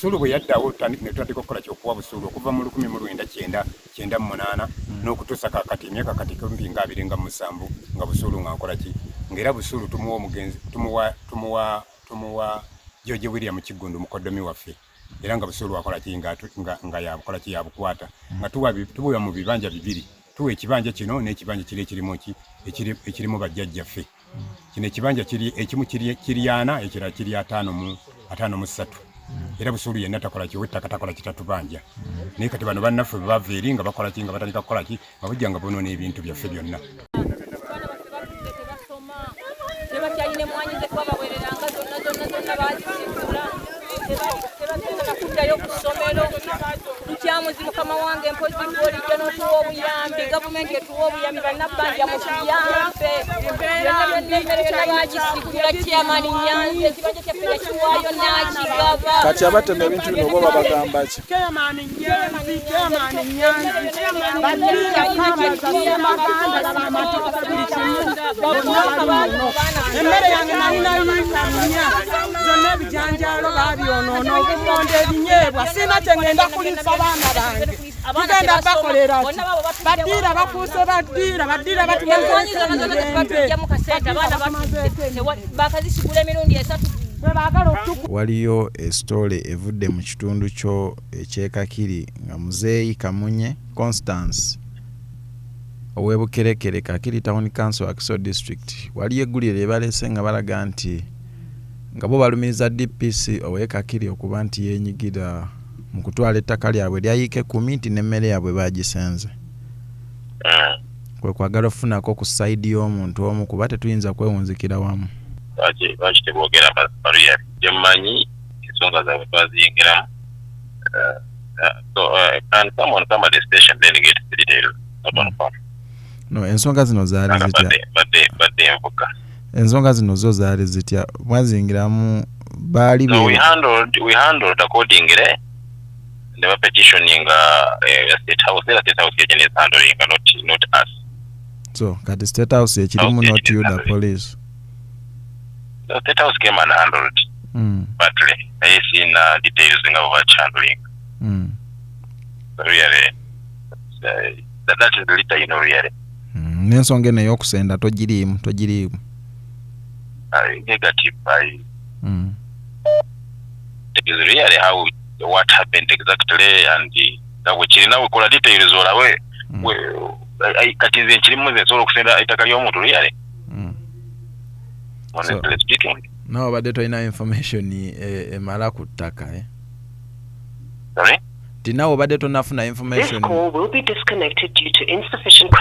Busulu bwe yaddawo ne tutandika okukola kyokuwa busulu okuva mu 1998 n'okutuusa kakati emyaka kati kumpi nga 27 nga busulu nga nkola ki ng'era busulu tumuwa omugenzi tumuwa George William Kigundu mukoddomi waffe era nga busulu akola ki nga yabukola ki yabukwata nga tuwa mu bibanja bibiri tuwa ekibanja kino n'ekibanja kiri ekirimu bajjajjaffe kino ekibanja ekimu kiri 4 ekirala kiri 53 era busulu yenna takola ki wettaka takola kitatubanja naye kati bano bannaffe bava eri nga bakola ki nga batandika kukola ki nga bujja nga bonoona ebintu byaffe byonna tebakyalina emwanyi zetubabawereranga zonna bazisibula tebatera kuddayo ku ssomero tukyamuzi mukama wange mpozi bwolijjo n'otuwa obuyambi gavumenti etuwa obuyambi bannabbanja mu kiyambe emmere yonna bagisigula kyamani nyanzi ekibanja kyaffe yakiwaayo n'akigaba kati abatema ebintu bino oba babagamba ki kyamani nyanzi emmere yange nalinayinya zonna ebijanjaalo babyonoona obumonde ebinyeebwa sina kyengenda kulisa baana bange tugenda bakolera baddiira bakuuse baddiira batumazeebakazisigula emirundi 3 waliyo esitole evudde mu kitundu kyo ekyekakiri nga muzeeyi Kamunye Constance ow'ebukerekere Kakiri Town Council Akiso District waliyo eggulire lye baleese nga balaga nti nga bo balumiriza DPC ow'ekakiri okuba nti yeenyigira mu kutwala ettaka lyabwe lyayiike ku minti n'emmere yaabwe baagisenze kwe kwagala ofunako ku sayidi y'omuntu omu kuba tetuyinza kwewunzikira wamu lwaki tebogera Maria gyemumanyi ensonga zaabwe twaziyingiramu can someone come at the station then get the details not on phone no ensonga zino zaali zitya badde envuga ensonga zino zo zaali zitya mwazingiramu baali no we handled accordingly never petitioning state house is handling not us so kati state house ekirimu not you the police the state house came and handled but I seen details in our handling so really that is the little really n'ensonga eno ey'okusenda togiriimu negative it is really how what happened exactly and kirina wekola details olawe kati nze nkirimu nze nsobola okusenda ettaka ly'omuntu really honestly speaking nawe badde tolina information emala ku ttaka sorry tinawe badde tonafuna information This call will be disconnected due to insufficient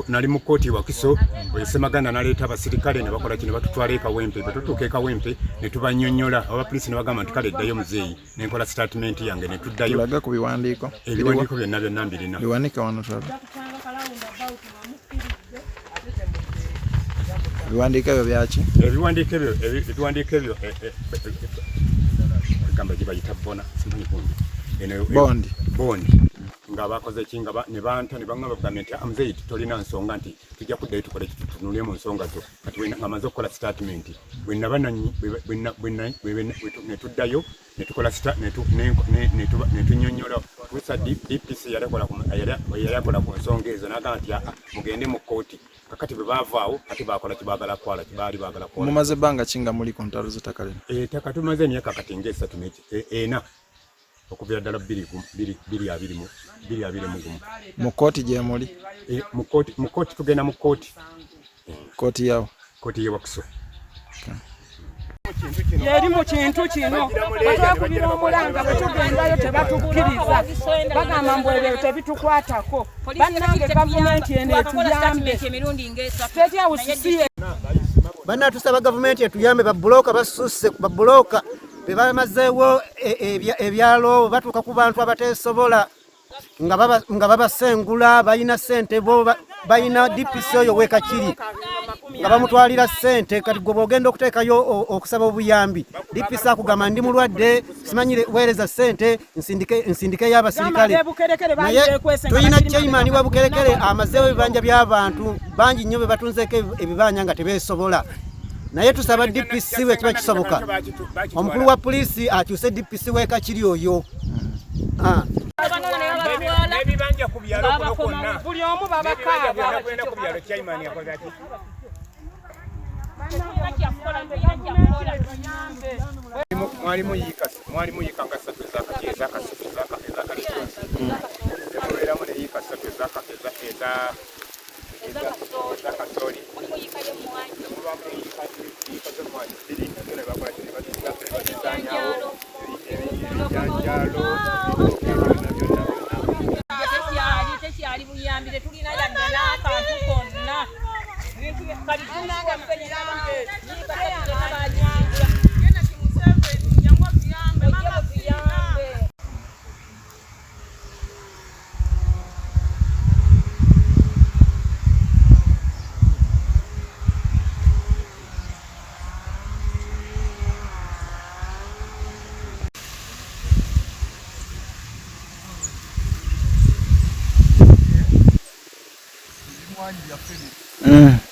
nali mu kooti Wakiso Semaganda naleeta abasirikale ne bakola kino batutwala Kawempe betutuuka Kawempe ne tubanyonnyola abapoliisi ne bagamba nti kale ddayo muzeeyi ne nkola statement yange ne tuddayo laga ku biwandiiko byonna mbirina biwanika wano twala biwandiiko ebyo byaki ebiwandiiko ebyo gamba gye bayita bondi nga bakoze kinga ne banta ne bangamba gavumenti amzeyi tolina nsonga nti tujja kuddayo tukole tutunule mu nsonga zo kati nga maze okukola statement ne tuddayo ne tukola ne tunyonnyola kusa DPC yalakola ku nsonga ezo n'agamba nti mugende mu kooti kakati bwe baavaawo kati bakola kibaagala kwala kibaali baagala kwala mumaze bbanga kinga muli ku ntalo z'ettaka lino ettaka tumaze emyaka kati nga 3 okuvira ddala 220 mu kooti gye muli mu kooti tugenda mu kooti yawo kooti y'Ewakiso yeri mu kintu kino batwakubira omulanga bwe tugendayo tebatukkiriza bagamba mbu ebyo tebitukwatako bannange gavumenti eno etuyambe state house siye banna tusaba gavumenti etuyambe babulooka basusse babulooka bebamazeewo ebyalo batuuka ku bantu abateesobola nga babasengula balina ssente bo balina DPC oyo w'ekakiri nga bamutwalira ssente kati gwe bw'ogenda okuteekayo okusaba obuyambi DPC akugamba ndi mulwadde simanyire weereza ssente nsindike y'abasirikale naye tulina chairman wa Bukerekere amazeewo ebibanja by'abantu bangi nnyo be batunzeeko ebibanja nga tebeesobola naye tusaba DPC we kiba kisoboka omukulu wa polisi akyuse DPC we kakiri oyo nebibanja ku byalo kuno kwonna buli omu babakaaba kwenda ku byalo Chaiman yakoze ati mwalimu yika nga ssatu ezakakeza emubeeramu ne yika ssatu ezakasoli mubamu yika z'omwani ziri nazo ne bakola kino bazizanyawo ebyanjalo tekyali buyambire tulina yadde n'akantu konna kali tunanga mpenyambe Mm.